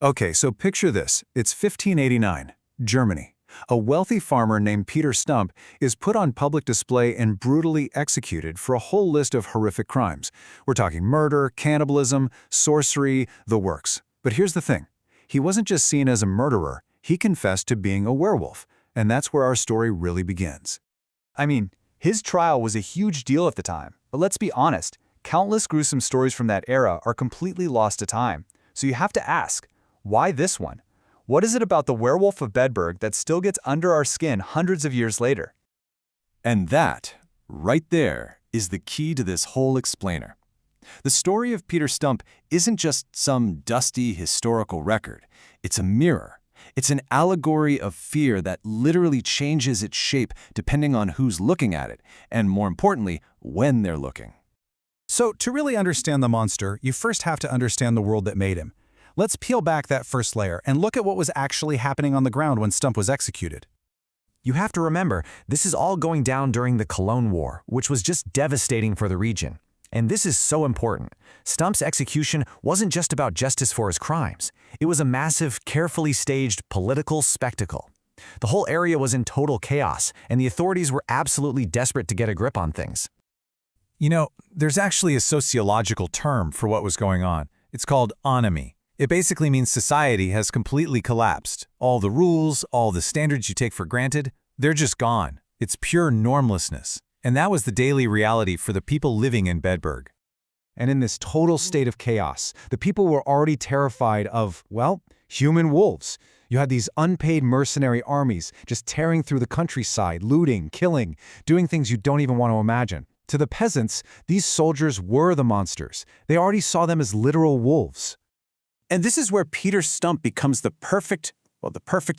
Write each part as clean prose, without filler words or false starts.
Okay, so picture this. It's 1589, Germany. A wealthy farmer named Peter Stump is put on public display and brutally executed for a whole list of horrific crimes. We're talking murder, cannibalism, sorcery, the works. But here's the thing. He wasn't just seen as a murderer, he confessed to being a werewolf. And that's where our story really begins. I mean, his trial was a huge deal at the time. But let's be honest, countless gruesome stories from that era are completely lost to time. So you have to ask, why this one? What is it about the werewolf of Bedburg that still gets under our skin hundreds of years later? And that, right there, is the key to this whole explainer. The story of Peter Stump isn't just some dusty historical record. It's a mirror. It's an allegory of fear that literally changes its shape depending on who's looking at it, and more importantly, when they're looking. So, to really understand the monster, you first have to understand the world that made him. Let's peel back that first layer and look at what was actually happening on the ground when Stump was executed. You have to remember, this is all going down during the Cologne War, which was just devastating for the region. And this is so important. Stump's execution wasn't just about justice for his crimes. It was a massive, carefully staged political spectacle. The whole area was in total chaos, and the authorities were absolutely desperate to get a grip on things. You know, there's actually a sociological term for what was going on. It's called anomie. It basically means society has completely collapsed. All the rules, all the standards you take for granted, they're just gone. It's pure normlessness. And that was the daily reality for the people living in Bedburg. And in this total state of chaos, the people were already terrified of, well, human wolves. You had these unpaid mercenary armies just tearing through the countryside, looting, killing, doing things you don't even want to imagine. To the peasants, these soldiers were the monsters. They already saw them as literal wolves. And this is where Peter Stump becomes the perfect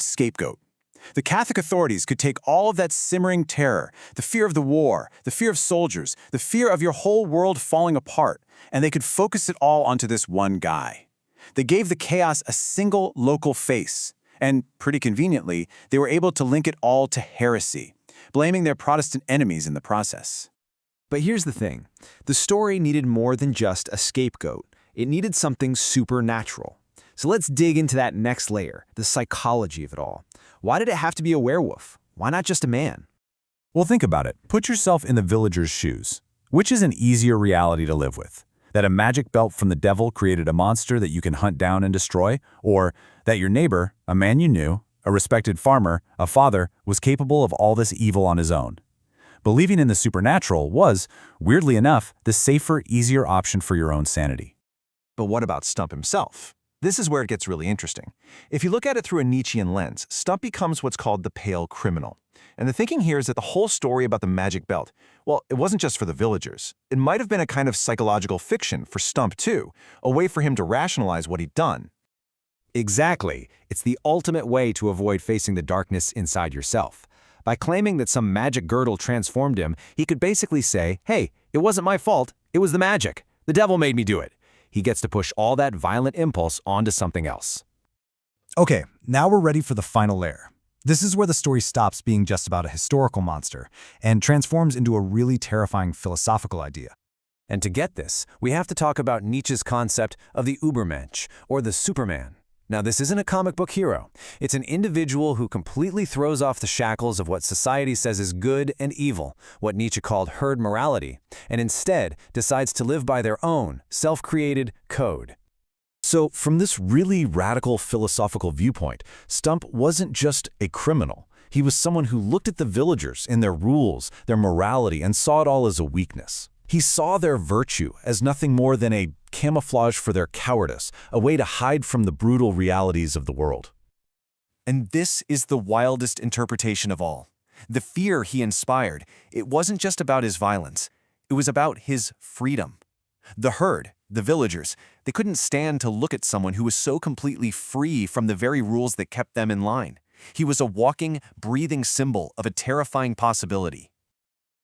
scapegoat. The Catholic authorities could take all of that simmering terror, the fear of the war, the fear of soldiers, the fear of your whole world falling apart, and they could focus it all onto this one guy. They gave the chaos a single local face, and pretty conveniently, they were able to link it all to heresy, blaming their Protestant enemies in the process. But here's the thing. The story needed more than just a scapegoat. It needed something supernatural. So let's dig into that next layer, the psychology of it all. Why did it have to be a werewolf? Why not just a man? Well, think about it. Put yourself in the villager's shoes. Which is an easier reality to live with? That a magic belt from the devil created a monster that you can hunt down and destroy? Or that your neighbor, a man you knew, a respected farmer, a father, was capable of all this evil on his own? Believing in the supernatural was, weirdly enough, the safer, easier option for your own sanity. But what about Stump himself? This is where it gets really interesting. If you look at it through a Nietzschean lens, Stump becomes what's called the pale criminal. And the thinking here is that the whole story about the magic belt, well, it wasn't just for the villagers. It might have been a kind of psychological fiction for Stump too, a way for him to rationalize what he'd done. Exactly. It's the ultimate way to avoid facing the darkness inside yourself. By claiming that some magic girdle transformed him, he could basically say, hey, it wasn't my fault, it was the magic. The devil made me do it. He gets to push all that violent impulse onto something else. Okay, now we're ready for the final layer. This is where the story stops being just about a historical monster and transforms into a really terrifying philosophical idea. And to get this, we have to talk about Nietzsche's concept of the Übermensch, or the Superman. Now, this isn't a comic book hero. It's an individual who completely throws off the shackles of what society says is good and evil, what Nietzsche called herd morality, and instead decides to live by their own self-created code. So, from this really radical philosophical viewpoint, Stump wasn't just a criminal. He was someone who looked at the villagers and their rules, their morality, and saw it all as a weakness. He saw their virtue as nothing more than a camouflage for their cowardice, a way to hide from the brutal realities of the world. And this is the wildest interpretation of all. The fear he inspired, it wasn't just about his violence. It was about his freedom. The herd, the villagers, they couldn't stand to look at someone who was so completely free from the very rules that kept them in line. He was a walking, breathing symbol of a terrifying possibility.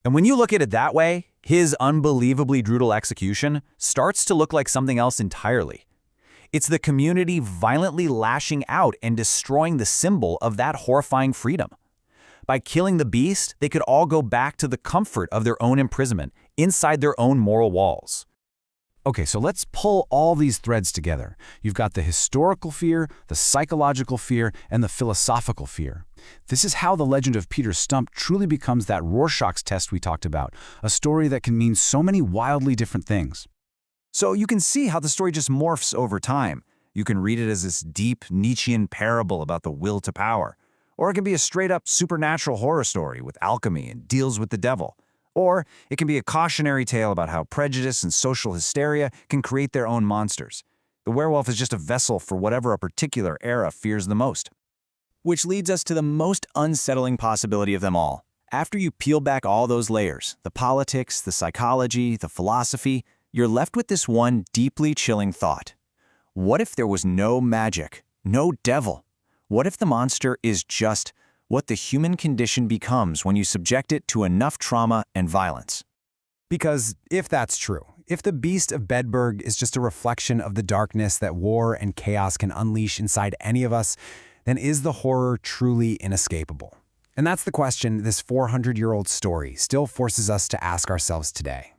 And when you look at it that way, his unbelievably brutal execution starts to look like something else entirely. It's the community violently lashing out and destroying the symbol of that horrifying freedom. By killing the beast, they could all go back to the comfort of their own imprisonment, inside their own moral walls. Okay, so let's pull all these threads together. You've got the historical fear, the psychological fear, and the philosophical fear. This is how the legend of Peter Stump truly becomes that Rorschach's test we talked about, a story that can mean so many wildly different things. So you can see how the story just morphs over time. You can read it as this deep Nietzschean parable about the will to power. Or it can be a straight-up supernatural horror story with alchemy and deals with the devil. Or it can be a cautionary tale about how prejudice and social hysteria can create their own monsters. The werewolf is just a vessel for whatever a particular era fears the most. Which leads us to the most unsettling possibility of them all. After you peel back all those layers, the politics, the psychology, the philosophy, you're left with this one deeply chilling thought. What if there was no magic, no devil? What if the monster is just what the human condition becomes when you subject it to enough trauma and violence? Because if that's true, if the beast of Bedburg is just a reflection of the darkness that war and chaos can unleash inside any of us, then is the horror truly inescapable? And that's the question this 400-year-old story still forces us to ask ourselves today.